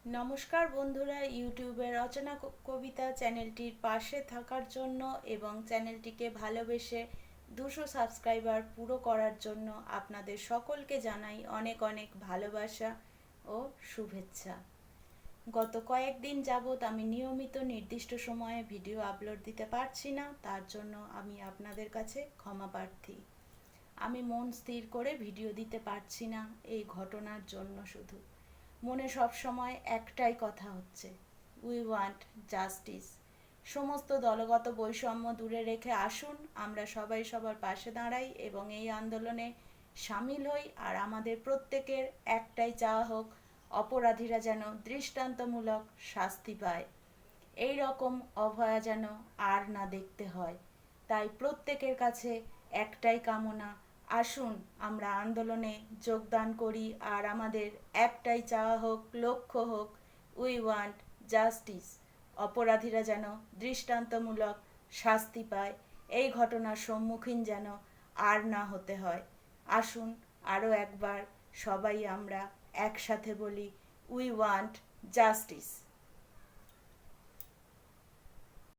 নমস্কার বন্ধুরা, ইউটিউবের রচনা কবিতা চ্যানেলটির পাশে থাকার জন্য এবং চ্যানেলটিকে ভালোবেসে 200 সাবস্ক্রাইবার পুরো করার জন্য আপনাদের সকলকে জানাই অনেক অনেক ভালোবাসা ও শুভেচ্ছা। গত কয়েকদিন যাবৎ আমি নিয়মিত নির্দিষ্ট সময়ে ভিডিও আপলোড দিতে পারছি না, তার জন্য আমি আপনাদের কাছে ক্ষমা প্রার্থী। আমি মন স্থির করে ভিডিও দিতে পারছি না এই ঘটনার জন্য। শুধু মনে সব সময় একটাই কথা হচ্ছে, উই ওয়ান্ট জাস্টিস। সমস্ত দলগত বৈষম্য দূরে রেখে আসুন আমরা সবাই সবার পাশে দাঁড়াই এবং এই আন্দোলনে সামিল হই। আর আমাদের প্রত্যেকের একটাই চাওয়া হোক, অপরাধীরা যেন দৃষ্টান্তমূলক শাস্তি পায়। এই রকম অভয়া যেন আর না দেখতে হয়। তাই প্রত্যেকের কাছে একটাই কামনা, আসুন আমরা আন্দোলনে যোগদান করি। আর আমাদের একটাই চাওয়া হোক, লক্ষ্য হোক, উই ওয়ান্ট জাস্টিস। অপরাধীরা যেন দৃষ্টান্তমূলক শাস্তি পায়, এই ঘটনার সম্মুখীন যেন আর না হতে হয়। আসুন আরও একবার সবাই আমরা একসাথে বলি, উই ওয়ান্ট জাস্টিস।